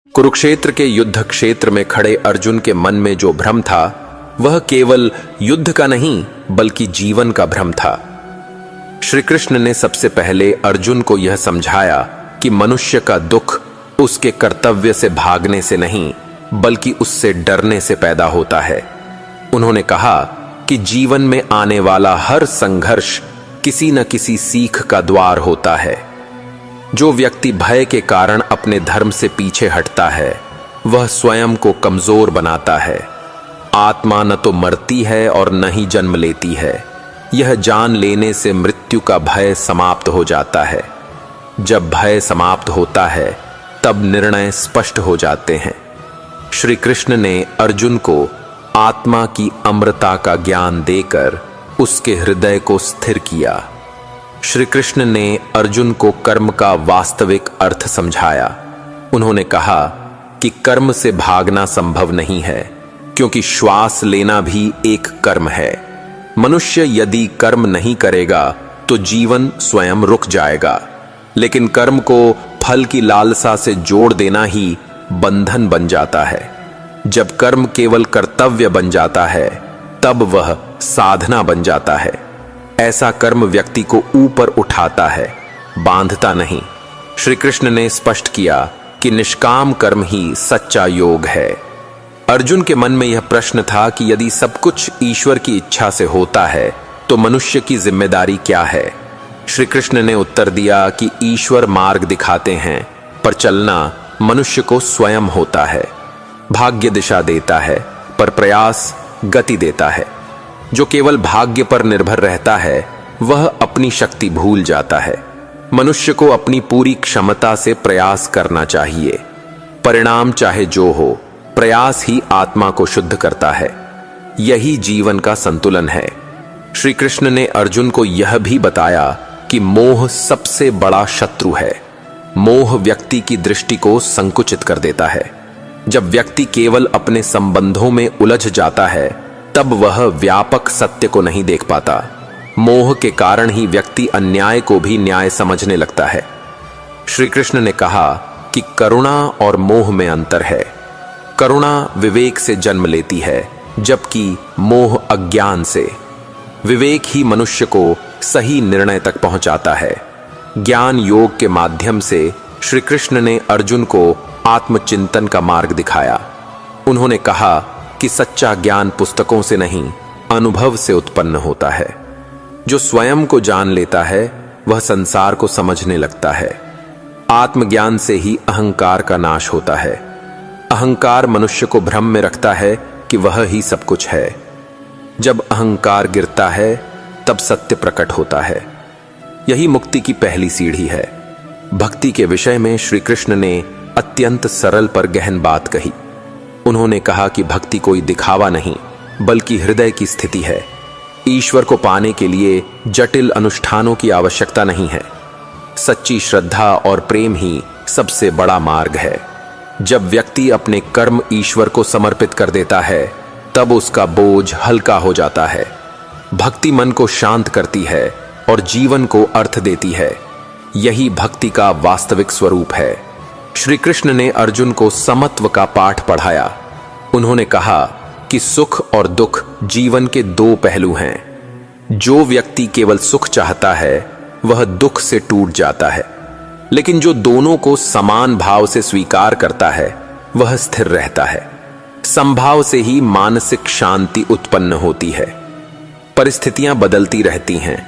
कुरुक्षेत्र के युद्ध क्षेत्र में खड़े अर्जुन के मन में जो भ्रम था वह केवल युद्ध का नहीं बल्कि जीवन का भ्रम था। श्री कृष्ण ने सबसे पहले अर्जुन को यह समझाया कि मनुष्य का दुख उसके कर्तव्य से भागने से नहीं बल्कि उससे डरने से पैदा होता है। उन्होंने कहा कि जीवन में आने वाला हर संघर्ष किसी न किसी सीख का द्वार होता है। जो व्यक्ति भय के कारण अपने धर्म से पीछे हटता है वह स्वयं को कमजोर बनाता है। आत्मा न तो मरती है और न ही जन्म लेती है। यह जान लेने से मृत्यु का भय समाप्त हो जाता है। जब भय समाप्त होता है तब निर्णय स्पष्ट हो जाते हैं। श्री कृष्ण ने अर्जुन को आत्मा की अमरता का ज्ञान देकर उसके हृदय को स्थिर किया। श्री कृष्ण ने अर्जुन को कर्म का वास्तविक अर्थ समझाया। उन्होंने कहा कि कर्म से भागना संभव नहीं है, क्योंकि श्वास लेना भी एक कर्म है। मनुष्य यदि कर्म नहीं करेगा तो जीवन स्वयं रुक जाएगा, लेकिन कर्म को फल की लालसा से जोड़ देना ही बंधन बन जाता है। जब कर्म केवल कर्तव्य बन जाता है तब वह साधना बन जाता है। ऐसा कर्म व्यक्ति को ऊपर उठाता है, बांधता नहीं। श्री कृष्ण ने स्पष्ट किया कि निष्काम कर्म ही सच्चा योग है। अर्जुन के मन में यह प्रश्न था कि यदि सब कुछ ईश्वर की इच्छा से होता है तो मनुष्य की जिम्मेदारी क्या है। श्री कृष्ण ने उत्तर दिया कि ईश्वर मार्ग दिखाते हैं, पर चलना मनुष्य को स्वयं होता है। भाग्य दिशा देता है पर प्रयास गति देता है। जो केवल भाग्य पर निर्भर रहता है वह अपनी शक्ति भूल जाता है। मनुष्य को अपनी पूरी क्षमता से प्रयास करना चाहिए। परिणाम चाहे जो हो, प्रयास ही आत्मा को शुद्ध करता है। यही जीवन का संतुलन है। श्री कृष्ण ने अर्जुन को यह भी बताया कि मोह सबसे बड़ा शत्रु है। मोह व्यक्ति की दृष्टि को संकुचित कर देता है। जब व्यक्ति केवल अपने संबंधों में उलझ जाता है तब वह व्यापक सत्य को नहीं देख पाता। मोह के कारण ही व्यक्ति अन्याय को भी न्याय समझने लगता है। श्री कृष्ण ने कहा कि करुणा और मोह में अंतर है। करुणा विवेक से जन्म लेती है, जबकि मोह अज्ञान से। विवेक ही मनुष्य को सही निर्णय तक पहुंचाता है। ज्ञान योग के माध्यम से श्री कृष्ण ने अर्जुन को आत्मचिंतन का मार्ग दिखाया। उन्होंने कहा कि सच्चा ज्ञान पुस्तकों से नहीं, अनुभव से उत्पन्न होता है। जो स्वयं को जान लेता है वह संसार को समझने लगता है। आत्मज्ञान से ही अहंकार का नाश होता है। अहंकार मनुष्य को भ्रम में रखता है कि वह ही सब कुछ है। जब अहंकार गिरता है तब सत्य प्रकट होता है। यही मुक्ति की पहली सीढ़ी है। भक्ति के विषय में श्री कृष्ण ने अत्यंत सरल पर गहन बात कही। उन्होंने कहा कि भक्ति कोई दिखावा नहीं बल्कि हृदय की स्थिति है। ईश्वर को पाने के लिए जटिल अनुष्ठानों की आवश्यकता नहीं है। सच्ची श्रद्धा और प्रेम ही सबसे बड़ा मार्ग है। जब व्यक्ति अपने कर्म ईश्वर को समर्पित कर देता है तब उसका बोझ हल्का हो जाता है। भक्ति मन को शांत करती है और जीवन को अर्थ देती है। यही भक्ति का वास्तविक स्वरूप है। श्री कृष्ण ने अर्जुन को समत्व का पाठ पढ़ाया। उन्होंने कहा कि सुख और दुख जीवन के दो पहलू हैं। जो व्यक्ति केवल सुख चाहता है वह दुख से टूट जाता है, लेकिन जो दोनों को समान भाव से स्वीकार करता है वह स्थिर रहता है। समभाव से ही मानसिक शांति उत्पन्न होती है। परिस्थितियां बदलती रहती हैं,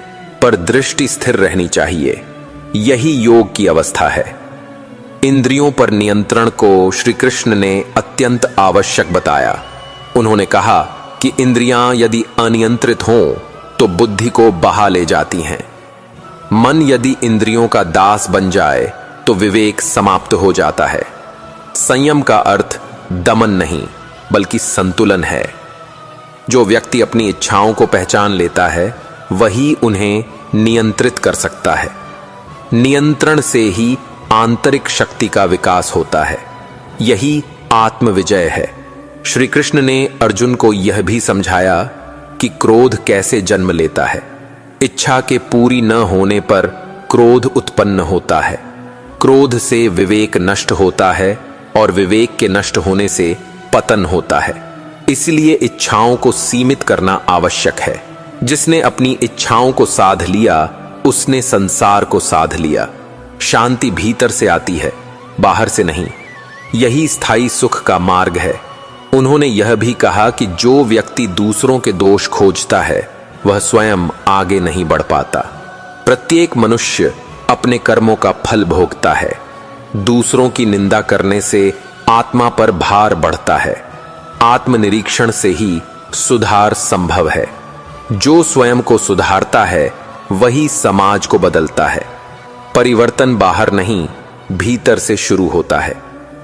पर दृष्टि स्थिर रहनी चाहिए। यही योग की अवस्था है। इंद्रियों पर नियंत्रण को श्री कृष्ण ने अत्यंत आवश्यक बताया। उन्होंने कहा कि इंद्रियां यदि अनियंत्रित हों तो बुद्धि को बहा ले जाती हैं। मन यदि इंद्रियों का दास बन जाए तो विवेक समाप्त हो जाता है। संयम का अर्थ दमन नहीं बल्कि संतुलन है। जो व्यक्ति अपनी इच्छाओं को पहचान लेता है वही उन्हें नियंत्रित कर सकता है। नियंत्रण से ही आंतरिक शक्ति का विकास होता है। यही आत्मविजय है। श्री कृष्ण ने अर्जुन को यह भी समझाया कि क्रोध कैसे जन्म लेता है। इच्छा के पूरी न होने पर क्रोध उत्पन्न होता है। क्रोध से विवेक नष्ट होता है और विवेक के नष्ट होने से पतन होता है। इसलिए इच्छाओं को सीमित करना आवश्यक है। जिसने अपनी इच्छाओं को साध लिया उसने संसार को साध लिया। शांति भीतर से आती है, बाहर से नहीं। यही स्थायी सुख का मार्ग है। उन्होंने यह भी कहा कि जो व्यक्ति दूसरों के दोष खोजता है वह स्वयं आगे नहीं बढ़ पाता। प्रत्येक मनुष्य अपने कर्मों का फल भोगता है। दूसरों की निंदा करने से आत्मा पर भार बढ़ता है। आत्मनिरीक्षण से ही सुधार संभव है। जो स्वयं को सुधारता है वही समाज को बदलता है। परिवर्तन बाहर नहीं, भीतर से शुरू होता है।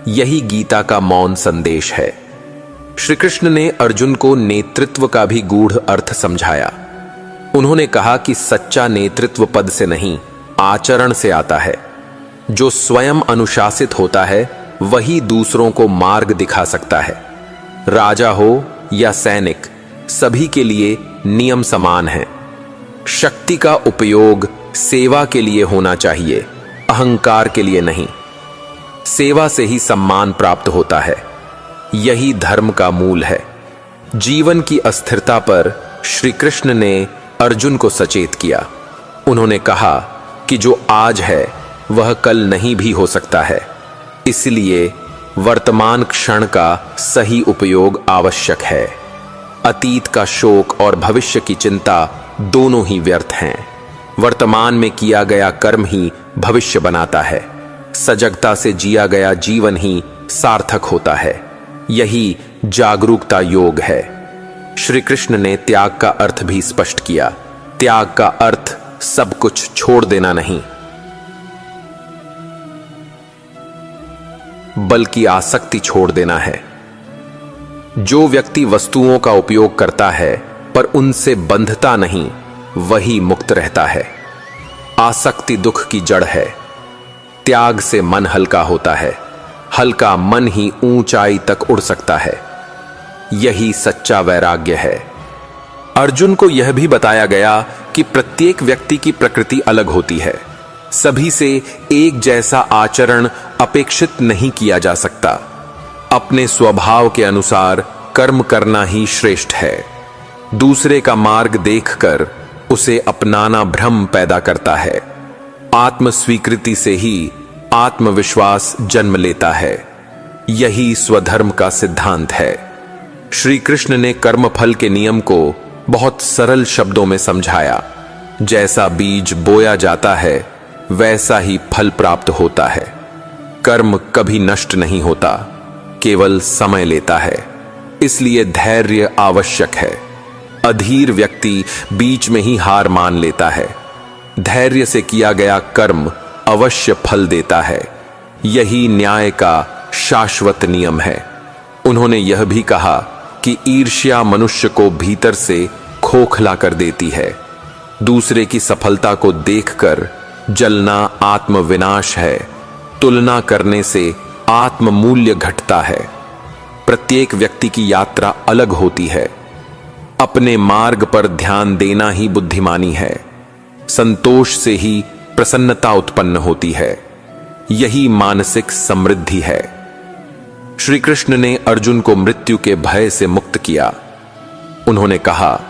यही गीता का मौन संदेश है। श्री कृष्ण ने अर्जुन को नेतृत्व का भी गूढ़ अर्थ समझाया। उन्होंने कहा कि सच्चा नेतृत्व पद से नहीं, आचरण से आता है। जो स्वयं अनुशासित होता है वही दूसरों को मार्ग दिखा सकता है। राजा हो या सैनिक, सभी के लिए नियम समान हैं। शक्ति का उपयोग सेवा के लिए होना चाहिए, अहंकार के लिए नहीं। सेवा से ही सम्मान प्राप्त होता है। यही धर्म का मूल है। जीवन की अस्थिरता पर श्री कृष्ण ने अर्जुन को सचेत किया। उन्होंने कहा कि जो आज है वह कल नहीं भी हो सकता है। इसलिए वर्तमान क्षण का सही उपयोग आवश्यक है। अतीत का शोक और भविष्य की चिंता दोनों ही व्यर्थ हैं। वर्तमान में किया गया कर्म ही भविष्य बनाता है। सजगता से जिया गया जीवन ही सार्थक होता है। यही जागरूकता योग है। श्री कृष्ण ने त्याग का अर्थ भी स्पष्ट किया। त्याग का अर्थ सब कुछ छोड़ देना नहीं, बल्कि आसक्ति छोड़ देना है। जो व्यक्ति वस्तुओं का उपयोग करता है पर उनसे बंधता नहीं, वही मुक्त रहता है। आसक्ति दुख की जड़ है। त्याग से मन हल्का होता है। हल्का मन ही ऊंचाई तक उड़ सकता है। यही सच्चा वैराग्य है। अर्जुन को यह भी बताया गया कि प्रत्येक व्यक्ति की प्रकृति अलग होती है। सभी से एक जैसा आचरण अपेक्षित नहीं किया जा सकता। अपने स्वभाव के अनुसार कर्म करना ही श्रेष्ठ है। दूसरे का मार्ग देखकर उसे अपनाना भ्रम पैदा करता है। आत्म स्वीकृति से ही आत्मविश्वास जन्म लेता है। यही स्वधर्म का सिद्धांत है। श्री कृष्ण ने कर्मफल के नियम को बहुत सरल शब्दों में समझाया। जैसा बीज बोया जाता है वैसा ही फल प्राप्त होता है। कर्म कभी नष्ट नहीं होता, केवल समय लेता है। इसलिए धैर्य आवश्यक है। अधीर व्यक्ति बीच में ही हार मान लेता है। धैर्य से किया गया कर्म अवश्य फल देता है। यही न्याय का शाश्वत नियम है। उन्होंने यह भी कहा कि ईर्ष्या मनुष्य को भीतर से खोखला कर देती है। दूसरे की सफलता को देखकर जलना आत्मविनाश है। तुलना करने से आत्ममूल्य घटता है। प्रत्येक व्यक्ति की यात्रा अलग होती है। अपने मार्ग पर ध्यान देना ही बुद्धिमानी है। संतोष से ही प्रसन्नता उत्पन्न होती है। यही मानसिक समृद्धि है। श्री कृष्ण ने अर्जुन को मृत्यु के भय से मुक्त किया। उन्होंने कहा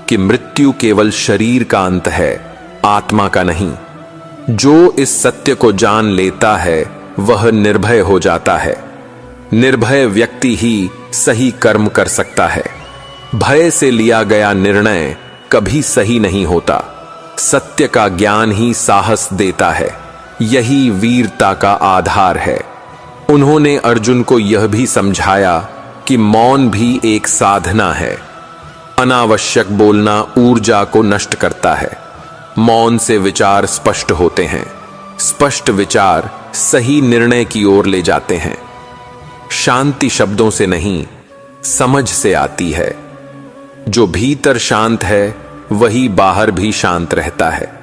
कि मृत्यु केवल शरीर का अंत है, आत्मा का नहीं। जो इस सत्य को जान लेता है वह निर्भय हो जाता है। निर्भय व्यक्ति ही सही कर्म कर सकता है। भय से लिया गया निर्णय कभी सही नहीं होता। सत्य का ज्ञान ही साहस देता है। यही वीरता का आधार है। उन्होंने अर्जुन को यह भी समझाया कि मौन भी एक साधना है। अनावश्यक बोलना ऊर्जा को नष्ट करता है। मौन से विचार स्पष्ट होते हैं। स्पष्ट विचार सही निर्णय की ओर ले जाते हैं। शांति शब्दों से नहीं, समझ से आती है। जो भीतर शांत है वही बाहर भी शांत रहता है।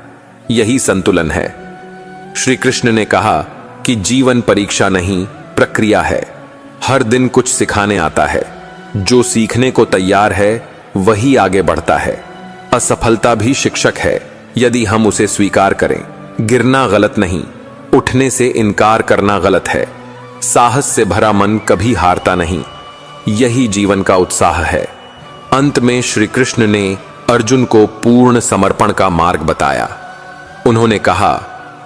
यही संतुलन है। श्री कृष्ण ने कहा कि जीवन परीक्षा नहीं, प्रक्रिया है। हर दिन कुछ सिखाने आता है। जो सीखने को तैयार है वही आगे बढ़ता है। असफलता भी शिक्षक है, यदि हम उसे स्वीकार करें। गिरना गलत नहीं, उठने से इनकार करना गलत है। साहस से भरा मन कभी हारता नहीं। यही जीवन का उत्साह है। अंत में श्री कृष्ण ने अर्जुन को पूर्ण समर्पण का मार्ग बताया। उन्होंने कहा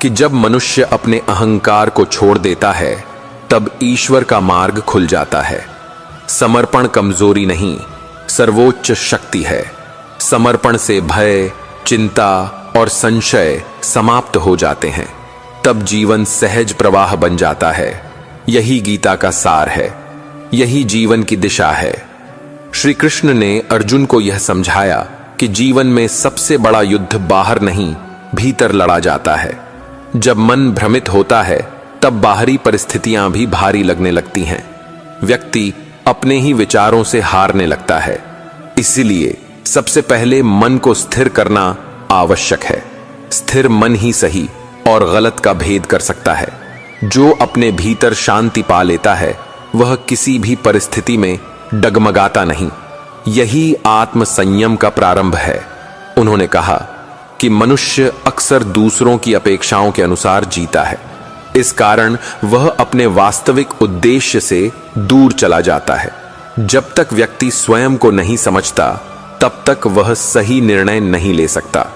कि जब मनुष्य अपने अहंकार को छोड़ देता है तब ईश्वर का मार्ग खुल जाता है। समर्पण कमजोरी नहीं, सर्वोच्च शक्ति है। समर्पण से भय, चिंता और संशय समाप्त हो जाते हैं। तब जीवन सहज प्रवाह बन जाता है। यही गीता का सार है, यही जीवन की दिशा है। श्री कृष्ण ने अर्जुन को यह समझाया कि जीवन में सबसे बड़ा युद्ध बाहर नहीं, भीतर लड़ा जाता है। जब मन भ्रमित होता है तब बाहरी परिस्थितियां भी भारी लगने लगती हैं। व्यक्ति अपने ही विचारों से हारने लगता है। इसीलिए सबसे पहले मन को स्थिर करना आवश्यक है। स्थिर मन ही सही और गलत का भेद कर सकता है। जो अपने भीतर शांति पा लेता है वह किसी भी परिस्थिति में डगमगाता नहीं। यही आत्म संयम का प्रारंभ है। उन्होंने कहा कि मनुष्य अक्सर दूसरों की अपेक्षाओं के अनुसार जीता है। इस कारण वह अपने वास्तविक उद्देश्य से दूर चला जाता है। जब तक व्यक्ति स्वयं को नहीं समझता तब तक वह सही निर्णय नहीं ले सकता।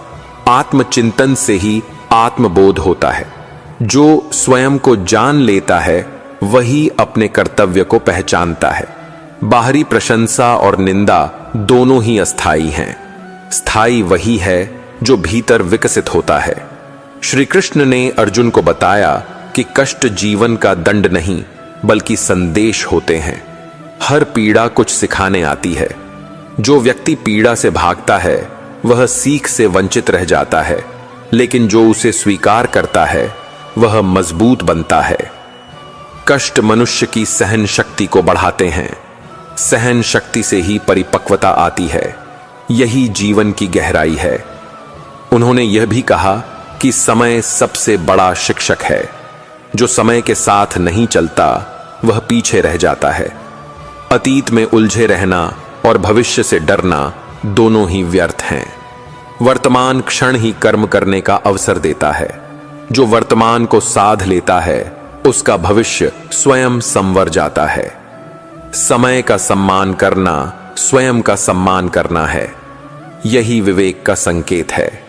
आत्मचिंतन से ही आत्मबोध होता है। जो स्वयं को जान लेता है वही अपने कर्तव्य को पहचानता है। बाहरी प्रशंसा और निंदा दोनों ही अस्थाई हैं। स्थायी वही है जो भीतर विकसित होता है। श्री कृष्ण ने अर्जुन को बताया कि कष्ट जीवन का दंड नहीं बल्कि संदेश होते हैं। हर पीड़ा कुछ सिखाने आती है। जो व्यक्ति पीड़ा से भागता है वह सीख से वंचित रह जाता है, लेकिन जो उसे स्वीकार करता है वह मजबूत बनता है। कष्ट मनुष्य की सहन शक्ति को बढ़ाते हैं। सहन शक्ति से ही परिपक्वता आती है। यही जीवन की गहराई है। उन्होंने यह भी कहा कि समय सबसे बड़ा शिक्षक है। जो समय के साथ नहीं चलता वह पीछे रह जाता है। अतीत में उलझे रहना और भविष्य से डरना दोनों ही व्यर्थ हैं। वर्तमान क्षण ही कर्म करने का अवसर देता है। जो वर्तमान को साध लेता है उसका भविष्य स्वयं संवर जाता है। समय का सम्मान करना स्वयं का सम्मान करना है। यही विवेक का संकेत है।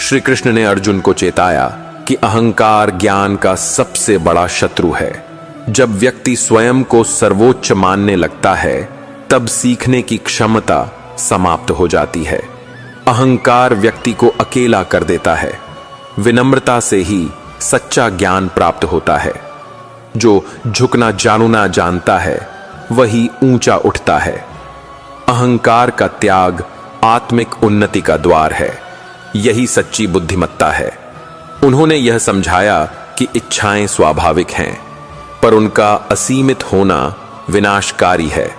श्री कृष्ण ने अर्जुन को चेताया कि अहंकार ज्ञान का सबसे बड़ा शत्रु है। जब व्यक्ति स्वयं को सर्वोच्च मानने लगता है तब सीखने की क्षमता समाप्त हो जाती है। अहंकार व्यक्ति को अकेला कर देता है। विनम्रता से ही सच्चा ज्ञान प्राप्त होता है। जो झुकना जानना जानता है वही ऊंचा उठता है। अहंकार का त्याग आत्मिक उन्नति का द्वार है। यही सच्ची बुद्धिमत्ता है। उन्होंने यह समझाया कि इच्छाएं स्वाभाविक हैं, पर उनका असीमित होना विनाशकारी है।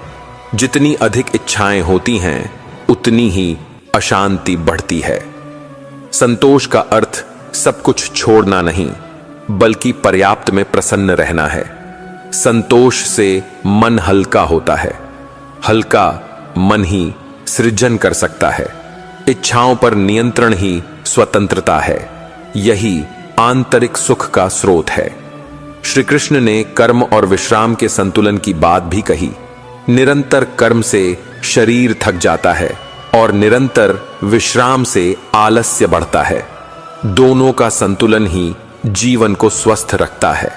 जितनी अधिक इच्छाएं होती हैं उतनी ही अशांति बढ़ती है। संतोष का अर्थ सब कुछ छोड़ना नहीं बल्कि पर्याप्त में प्रसन्न रहना है। संतोष से मन हल्का होता है। हल्का मन ही सृजन कर सकता है। इच्छाओं पर नियंत्रण ही स्वतंत्रता है। यही आंतरिक सुख का स्रोत है। श्री कृष्ण ने कर्म और विश्राम के संतुलन की बात भी कही। निरंतर कर्म से शरीर थक जाता है और निरंतर विश्राम से आलस्य बढ़ता है। दोनों का संतुलन ही जीवन को स्वस्थ रखता है।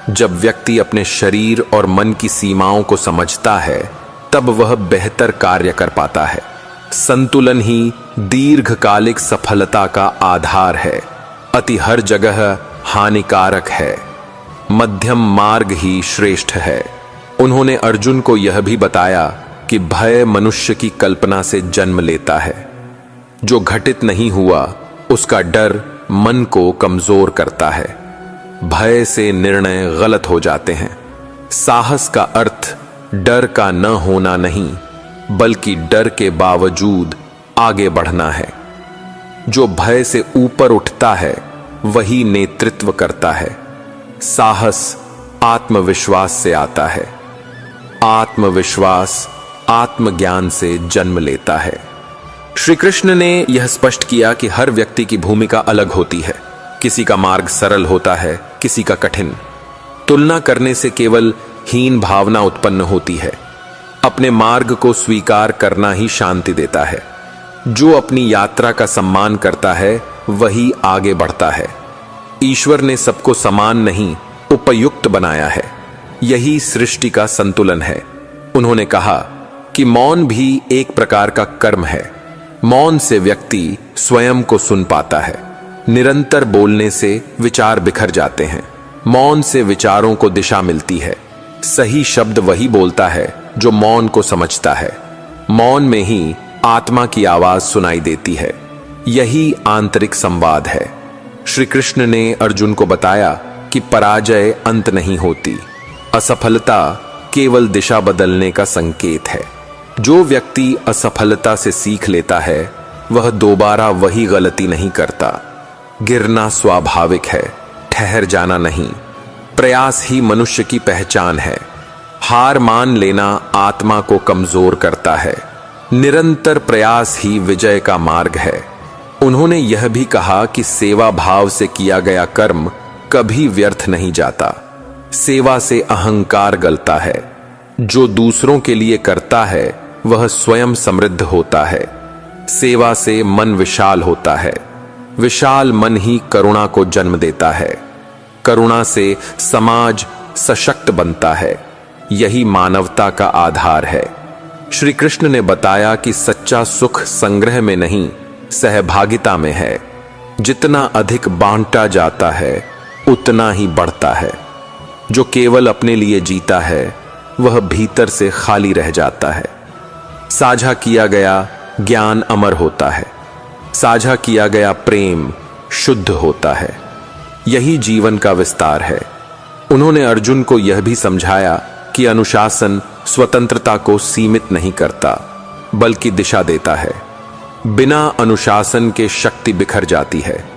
जब व्यक्ति अपने शरीर और मन की सीमाओं को समझता है तब वह बेहतर कार्य कर पाता है। संतुलन ही दीर्घकालिक सफलता का आधार है। अति हर जगह हानिकारक है। मध्यम मार्ग ही श्रेष्ठ है। उन्होंने अर्जुन को यह भी बताया कि भय मनुष्य की कल्पना से जन्म लेता है। जो घटित नहीं हुआ उसका डर मन को कमजोर करता है। भय से निर्णय गलत हो जाते हैं। साहस का अर्थ डर का न होना नहीं बल्कि डर के बावजूद आगे बढ़ना है। जो भय से ऊपर उठता है वही नेतृत्व करता है। साहस आत्मविश्वास से आता है। आत्मविश्वास आत्मज्ञान से जन्म लेता है। श्री कृष्ण ने यह स्पष्ट किया कि हर व्यक्ति की भूमिका अलग होती है। किसी का मार्ग सरल होता है, किसी का कठिन। तुलना करने से केवल हीन भावना उत्पन्न होती है। अपने मार्ग को स्वीकार करना ही शांति देता है। जो अपनी यात्रा का सम्मान करता है वही आगे बढ़ता है। ईश्वर ने सबको समान नहीं, उपयुक्त बनाया है। यही सृष्टि का संतुलन है। उन्होंने कहा कि मौन भी एक प्रकार का कर्म है। मौन से व्यक्ति स्वयं को सुन पाता है। निरंतर बोलने से विचार बिखर जाते हैं। मौन से विचारों को दिशा मिलती है। सही शब्द वही बोलता है जो मौन को समझता है। मौन में ही आत्मा की आवाज सुनाई देती है। यही आंतरिक संवाद है। श्री कृष्ण ने अर्जुन को बताया कि पराजय अंत नहीं होती। असफलता केवल दिशा बदलने का संकेत है। जो व्यक्ति असफलता से सीख लेता है वह दोबारा वही गलती नहीं करता। गिरना स्वाभाविक है, ठहर जाना नहीं। प्रयास ही मनुष्य की पहचान है। हार मान लेना आत्मा को कमजोर करता है। निरंतर प्रयास ही विजय का मार्ग है। उन्होंने यह भी कहा कि सेवा भाव से किया गया कर्म कभी व्यर्थ नहीं जाता। सेवा से अहंकार गलता है। जो दूसरों के लिए करता है वह स्वयं समृद्ध होता है। सेवा से मन विशाल होता है। विशाल मन ही करुणा को जन्म देता है। करुणा से समाज सशक्त बनता है। यही मानवता का आधार है। श्री कृष्ण ने बताया कि सच्चा सुख संग्रह में नहीं, सहभागिता में है। जितना अधिक बांटा जाता है उतना ही बढ़ता है। जो केवल अपने लिए जीता है वह भीतर से खाली रह जाता है। साझा किया गया ज्ञान अमर होता है। साझा किया गया प्रेम शुद्ध होता है। यही जीवन का विस्तार है। उन्होंने अर्जुन को यह भी समझाया कि अनुशासन स्वतंत्रता को सीमित नहीं करता बल्कि दिशा देता है। बिना अनुशासन के शक्ति बिखर जाती है।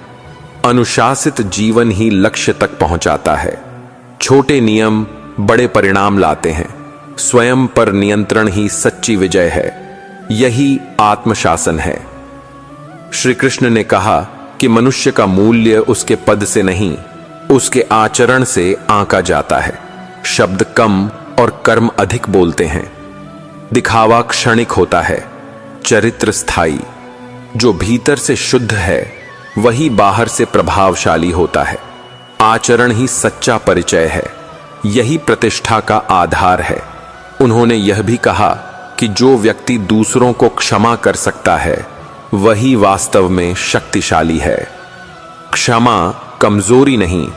अनुशासित जीवन ही लक्ष्य तक पहुंचाता है। छोटे नियम बड़े परिणाम लाते हैं। स्वयं पर नियंत्रण ही सच्ची विजय है। यही आत्मशासन है। श्री कृष्ण ने कहा कि मनुष्य का मूल्य उसके पद से नहीं, उसके आचरण से आंका जाता है। शब्द कम और कर्म अधिक बोलते हैं। दिखावा क्षणिक होता है, चरित्र स्थायी। जो भीतर से शुद्ध है वही बाहर से प्रभावशाली होता है। आचरण ही सच्चा परिचय है। यही प्रतिष्ठा का आधार है। उन्होंने यह भी कहा कि जो व्यक्ति दूसरों को क्षमा कर सकता है वही वास्तव में शक्तिशाली है। क्षमा कमजोरी नहीं,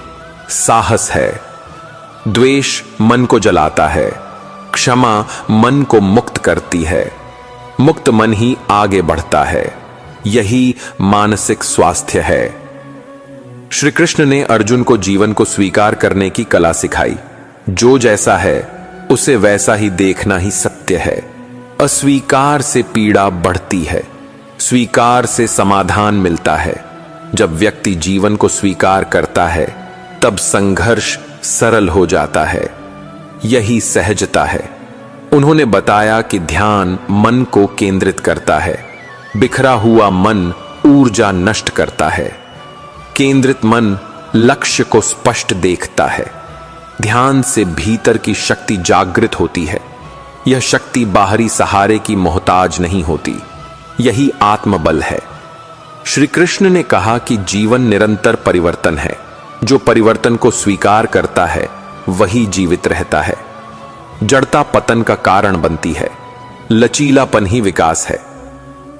साहस है। द्वेष मन को जलाता है। क्षमा मन को मुक्त करती है। मुक्त मन ही आगे बढ़ता है। यही मानसिक स्वास्थ्य है। श्री कृष्ण ने अर्जुन को जीवन को स्वीकार करने की कला सिखाई। जो जैसा है उसे वैसा ही देखना ही सत्य है। अस्वीकार से पीड़ा बढ़ती है, स्वीकार से समाधान मिलता है। जब व्यक्ति जीवन को स्वीकार करता है तब संघर्ष सरल हो जाता है। यही सहजता है। उन्होंने बताया कि ध्यान मन को केंद्रित करता है। बिखरा हुआ मन ऊर्जा नष्ट करता है। केंद्रित मन लक्ष्य को स्पष्ट देखता है। ध्यान से भीतर की शक्ति जागृत होती है। यह शक्ति बाहरी सहारे की मोहताज नहीं होती। यही आत्मबल है। श्री कृष्ण ने कहा कि जीवन निरंतर परिवर्तन है। जो परिवर्तन को स्वीकार करता है वही जीवित रहता है। जड़ता पतन का कारण बनती है। लचीलापन ही विकास है।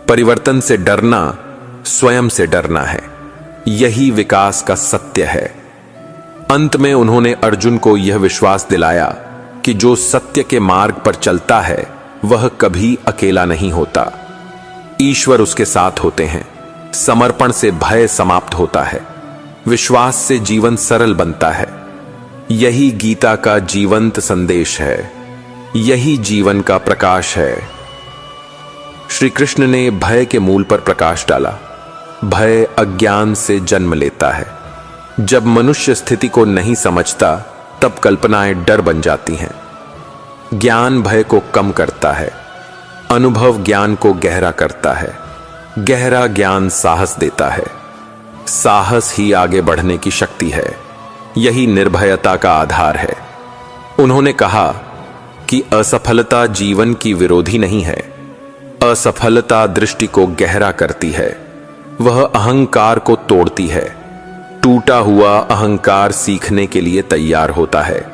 परिवर्तन से डरना स्वयं से डरना है। यही विकास का सत्य है। अंत में उन्होंने अर्जुन को यह विश्वास दिलाया कि जो सत्य के मार्ग पर चलता है वह कभी अकेला नहीं होता। ईश्वर उसके साथ होते हैं। समर्पण से भय समाप्त होता है। विश्वास से जीवन सरल बनता है। यही गीता का जीवंत संदेश है। यही जीवन का प्रकाश है। श्री कृष्ण ने भय के मूल पर प्रकाश डाला। भय अज्ञान से जन्म लेता है। जब मनुष्य स्थिति को नहीं समझता तब कल्पनाएं डर बन जाती हैं। ज्ञान भय को कम करता है। अनुभव ज्ञान को गहरा करता है। गहरा ज्ञान साहस देता है। साहस ही आगे बढ़ने की शक्ति है। यही निर्भयता का आधार है। उन्होंने कहा कि असफलता जीवन की विरोधी नहीं है। असफलता दृष्टि को गहरा करती है, वह अहंकार को तोड़ती है। टूटा हुआ अहंकार सीखने के लिए तैयार होता है।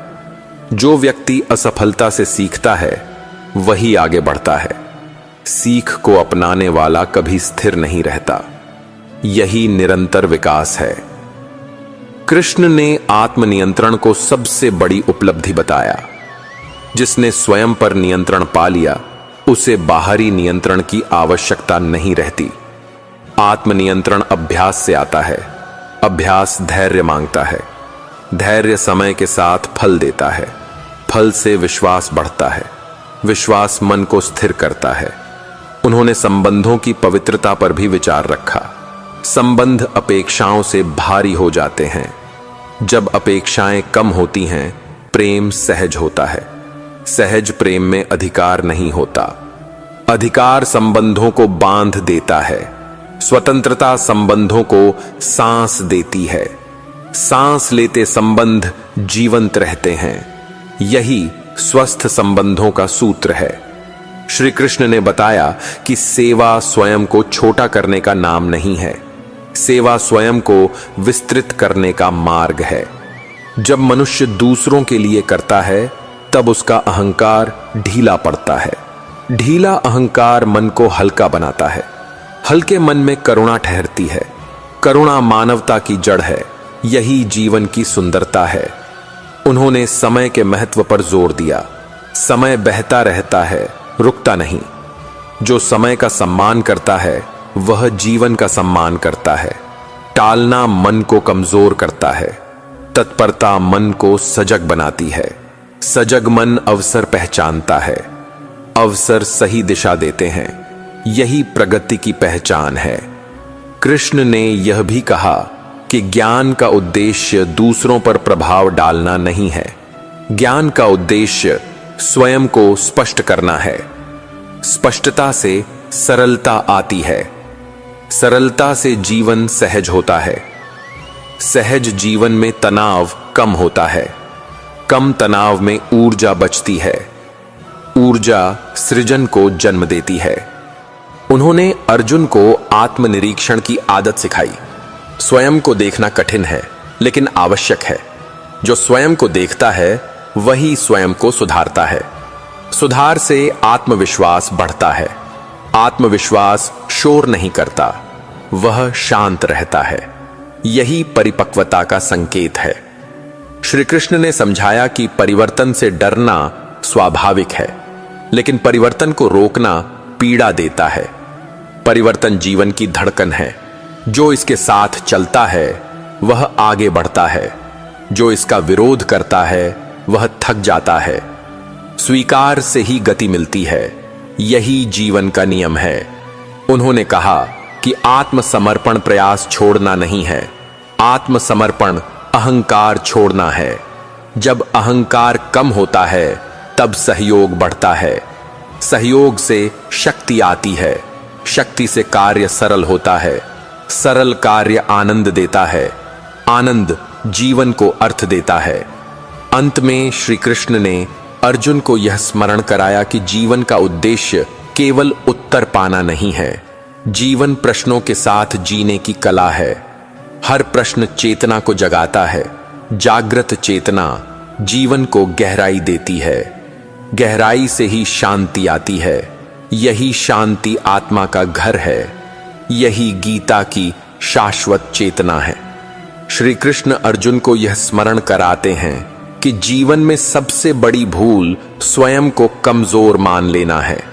जो व्यक्ति असफलता से सीखता है वही आगे बढ़ता है। सीख को अपनाने वाला कभी स्थिर नहीं रहता। यही निरंतर विकास है। कृष्ण ने आत्मनियंत्रण को सबसे बड़ी उपलब्धि बताया। जिसने स्वयं पर नियंत्रण पा लिया उसे बाहरी नियंत्रण की आवश्यकता नहीं रहती। आत्मनियंत्रण अभ्यास से आता है। अभ्यास धैर्य मांगता है। धैर्य समय के साथ फल देता है। फल से विश्वास बढ़ता है। विश्वास मन को स्थिर करता है। उन्होंने संबंधों की पवित्रता पर भी विचार रखा। संबंध अपेक्षाओं से भारी हो जाते हैं। जब अपेक्षाएं कम होती हैं, प्रेम सहज होता है। सहज प्रेम में अधिकार नहीं होता। अधिकार संबंधों को बांध देता है। स्वतंत्रता संबंधों को सांस देती है। सांस लेते संबंध जीवंत रहते हैं। यही स्वस्थ संबंधों का सूत्र है। श्री कृष्ण ने बताया कि सेवा स्वयं को छोटा करने का नाम नहीं है। सेवा स्वयं को विस्तृत करने का मार्ग है। जब मनुष्य दूसरों के लिए करता है तब उसका अहंकार ढीला पड़ता है। ढीला अहंकार मन को हल्का बनाता है। हल्के मन में करुणा ठहरती है। करुणा मानवता की जड़ है। यही जीवन की सुंदरता है। उन्होंने समय के महत्व पर जोर दिया। समय बहता रहता है, रुकता नहीं। जो समय का सम्मान करता है वह जीवन का सम्मान करता है। टालना मन को कमजोर करता है। तत्परता मन को सजग बनाती है। सजग मन अवसर पहचानता है। अवसर सही दिशा देते हैं। यही प्रगति की पहचान है। कृष्ण ने यह भी कहा कि ज्ञान का उद्देश्य दूसरों पर प्रभाव डालना नहीं है। ज्ञान का उद्देश्य स्वयं को स्पष्ट करना है। स्पष्टता से सरलता आती है। सरलता से जीवन सहज होता है। सहज जीवन में तनाव कम होता है। कम तनाव में ऊर्जा बचती है। ऊर्जा सृजन को जन्म देती है। उन्होंने अर्जुन को आत्मनिरीक्षण की आदत सिखाई। स्वयं को देखना कठिन है लेकिन आवश्यक है। जो स्वयं को देखता है वही स्वयं को सुधारता है। सुधार से आत्मविश्वास बढ़ता है। आत्मविश्वास शोर नहीं करता, वह शांत रहता है। यही परिपक्वता का संकेत है। श्री कृष्ण ने समझाया कि परिवर्तन से डरना स्वाभाविक है, लेकिन परिवर्तन को रोकना पीड़ा देता है। परिवर्तन जीवन की धड़कन है। जो इसके साथ चलता है वह आगे बढ़ता है। जो इसका विरोध करता है वह थक जाता है। स्वीकार से ही गति मिलती है। यही जीवन का नियम है। उन्होंने कहा कि आत्मसमर्पण प्रयास छोड़ना नहीं है। आत्मसमर्पण अहंकार छोड़ना है। जब अहंकार कम होता है तब सहयोग बढ़ता है। सहयोग से शक्ति आती है। शक्ति से कार्य सरल होता है। सरल कार्य आनंद देता है। आनंद जीवन को अर्थ देता है। अंत में श्री कृष्ण ने अर्जुन को यह स्मरण कराया कि जीवन का उद्देश्य केवल उत्तर पाना नहीं है। जीवन प्रश्नों के साथ जीने की कला है। हर प्रश्न चेतना को जगाता है। जागृत चेतना जीवन को गहराई देती है। गहराई से ही शांति आती है। यही शांति आत्मा का घर है। यही गीता की शाश्वत चेतना है। श्री कृष्ण अर्जुन को यह स्मरण कराते हैं कि जीवन में सबसे बड़ी भूल स्वयं को कमजोर मान लेना है।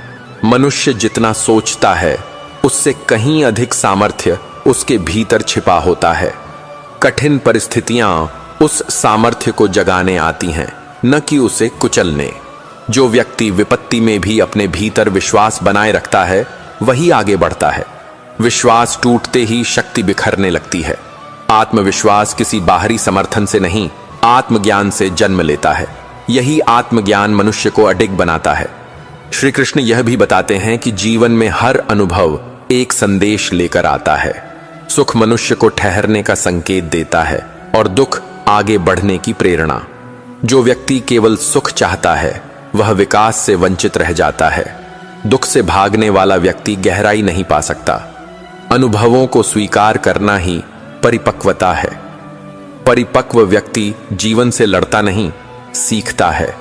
मनुष्य जितना सोचता है उससे कहीं अधिक सामर्थ्य उसके भीतर छिपा होता है। कठिन परिस्थितियां उस सामर्थ्य को जगाने आती हैं, न कि उसे कुचलने। जो व्यक्ति विपत्ति में भी अपने भीतर विश्वास बनाए रखता है वही आगे बढ़ता है। विश्वास टूटते ही शक्ति बिखरने लगती है। आत्मविश्वास किसी बाहरी समर्थन से नहीं, आत्मज्ञान से जन्म लेता है। यही आत्मज्ञान मनुष्य को अडिग बनाता है। श्री कृष्ण यह भी बताते हैं कि जीवन में हर अनुभव एक संदेश लेकर आता है। सुख मनुष्य को ठहरने का संकेत देता है और दुख आगे बढ़ने की प्रेरणा। जो व्यक्ति केवल सुख चाहता है वह विकास से वंचित रह जाता है। दुख से भागने वाला व्यक्ति गहराई नहीं पा सकता। अनुभवों को स्वीकार करना ही परिपक्वता है। परिपक्व व्यक्ति जीवन से लड़ता नहीं, सीखता है।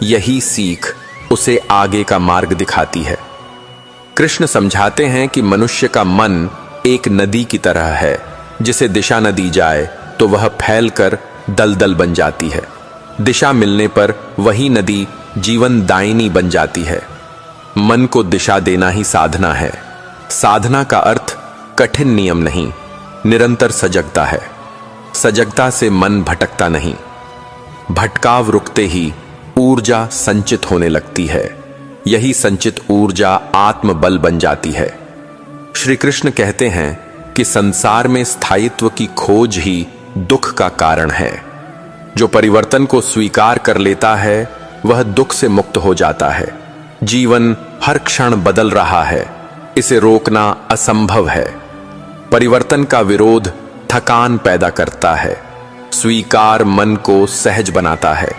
यही सीख उसे आगे का मार्ग दिखाती है। कृष्ण समझाते हैं कि मनुष्य का मन एक नदी की तरह है, जिसे दिशा न दी जाए तो वह फैलकर दलदल बन जाती है। दिशा मिलने पर वही नदी जीवन दायिनी बन जाती है। मन को दिशा देना ही साधना है। साधना का अर्थ कठिन नियम नहीं, निरंतर सजगता है। सजगता से मन भटकता नहीं। भटकाव रुकते ही ऊर्जा संचित होने लगती है। यही संचित ऊर्जा आत्मबल बन जाती है। श्री कृष्ण कहते हैं कि संसार में स्थायित्व की खोज ही दुख का कारण है। जो परिवर्तन को स्वीकार कर लेता है वह दुख से मुक्त हो जाता है। जीवन हर क्षण बदल रहा है, इसे रोकना असंभव है। परिवर्तन का विरोध थकान पैदा करता है। स्वीकार मन को सहज बनाता है।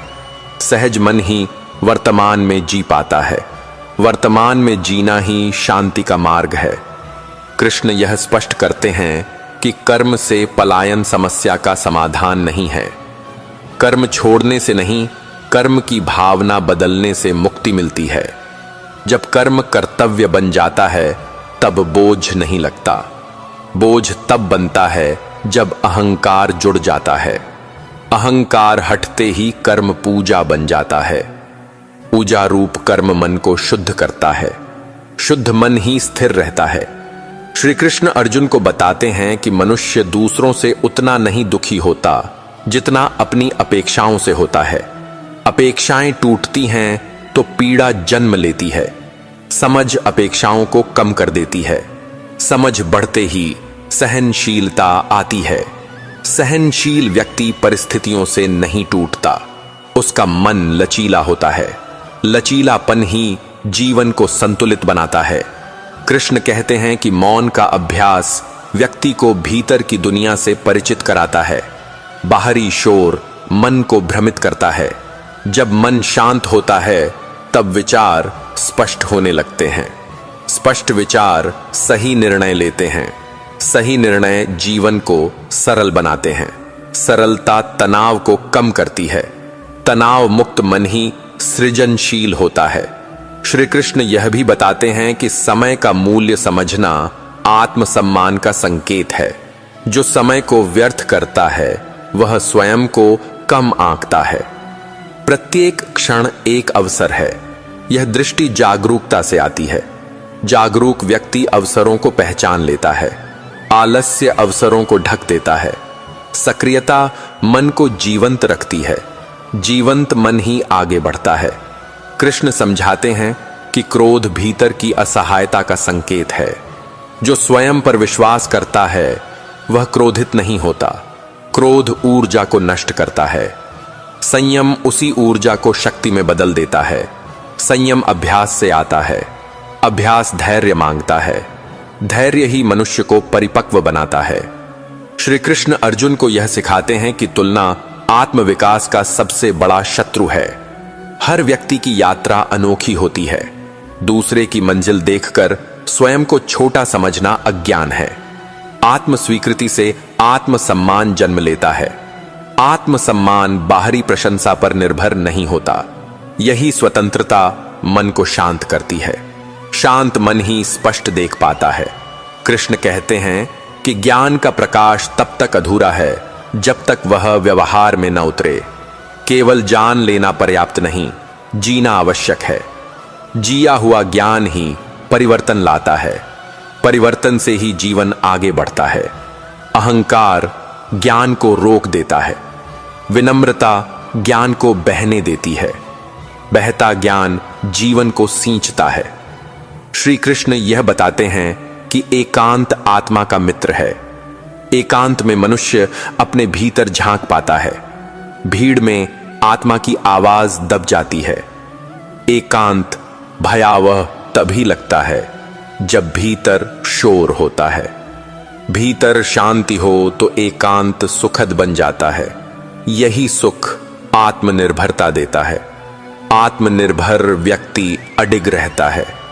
सहज मन ही वर्तमान में जी पाता है। वर्तमान में जीना ही शांति का मार्ग है। कृष्ण यह स्पष्ट करते हैं कि कर्म से पलायन समस्या का समाधान नहीं है। कर्म छोड़ने से नहीं, कर्म की भावना बदलने से मुक्ति मिलती है। जब कर्म कर्तव्य बन जाता है तब बोझ नहीं लगता। बोझ तब बनता है जब अहंकार जुड़ जाता है। अहंकार हटते ही कर्म पूजा बन जाता है। पूजा रूप कर्म मन को शुद्ध करता है। शुद्ध मन ही स्थिर रहता है। श्री कृष्ण अर्जुन को बताते हैं कि मनुष्य दूसरों से उतना नहीं दुखी होता जितना अपनी अपेक्षाओं से होता है। अपेक्षाएं टूटती हैं तो पीड़ा जन्म लेती है। समझ अपेक्षाओं को कम कर देती है। समझ बढ़ते ही सहनशीलता आती है। सहनशील व्यक्ति परिस्थितियों से नहीं टूटता। उसका मन लचीला होता है। लचीलापन ही जीवन को संतुलित बनाता है। कृष्ण कहते हैं कि मौन का अभ्यास व्यक्ति को भीतर की दुनिया से परिचित कराता है। बाहरी शोर मन को भ्रमित करता है। जब मन शांत होता है तब विचार स्पष्ट होने लगते हैं। स्पष्ट विचार सही निर्णय लेते हैं। सही निर्णय जीवन को सरल बनाते हैं। सरलता तनाव को कम करती है। तनाव मुक्त मन ही सृजनशील होता है। श्री कृष्ण यह भी बताते हैं कि समय का मूल्य समझना आत्मसम्मान का संकेत है। जो समय को व्यर्थ करता है वह स्वयं को कम आंकता है। प्रत्येक क्षण एक अवसर है। यह दृष्टि जागरूकता से आती है। जागरूक व्यक्ति अवसरों को पहचान लेता है। आलस्य अवसरों को ढक देता है। सक्रियता मन को जीवंत रखती है। जीवंत मन ही आगे बढ़ता है। कृष्ण समझाते हैं कि क्रोध भीतर की असहायता का संकेत है। जो स्वयं पर विश्वास करता है वह क्रोधित नहीं होता। क्रोध ऊर्जा को नष्ट करता है। संयम उसी ऊर्जा को शक्ति में बदल देता है। संयम अभ्यास से आता है। अभ्यास धैर्य मांगता है। धैर्य ही मनुष्य को परिपक्व बनाता है। श्री कृष्ण अर्जुन को यह सिखाते हैं कि तुलना आत्मविकास का सबसे बड़ा शत्रु है। हर व्यक्ति की यात्रा अनोखी होती है। दूसरे की मंजिल देखकर स्वयं को छोटा समझना अज्ञान है। आत्म स्वीकृति से आत्मसम्मान जन्म लेता है। आत्मसम्मान बाहरी प्रशंसा पर निर्भर नहीं होता। यही स्वतंत्रता मन को शांत करती है। शांत मन ही स्पष्ट देख पाता है। कृष्ण कहते हैं कि ज्ञान का प्रकाश तब तक अधूरा है जब तक वह व्यवहार में न उतरे। केवल जान लेना पर्याप्त नहीं, जीना आवश्यक है। जिया हुआ ज्ञान ही परिवर्तन लाता है। परिवर्तन से ही जीवन आगे बढ़ता है। अहंकार ज्ञान को रोक देता है। विनम्रता ज्ञान को बहने देती है। बहता ज्ञान जीवन को सींचता है। श्री कृष्ण यह बताते हैं कि एकांत आत्मा का मित्र है। एकांत में मनुष्य अपने भीतर झांक पाता है। भीड़ में आत्मा की आवाज दब जाती है। एकांत भयावह तभी लगता है जब भीतर शोर होता है। भीतर शांति हो तो एकांत सुखद बन जाता है। यही सुख आत्मनिर्भरता देता है। आत्मनिर्भर व्यक्ति अडिग रहता है।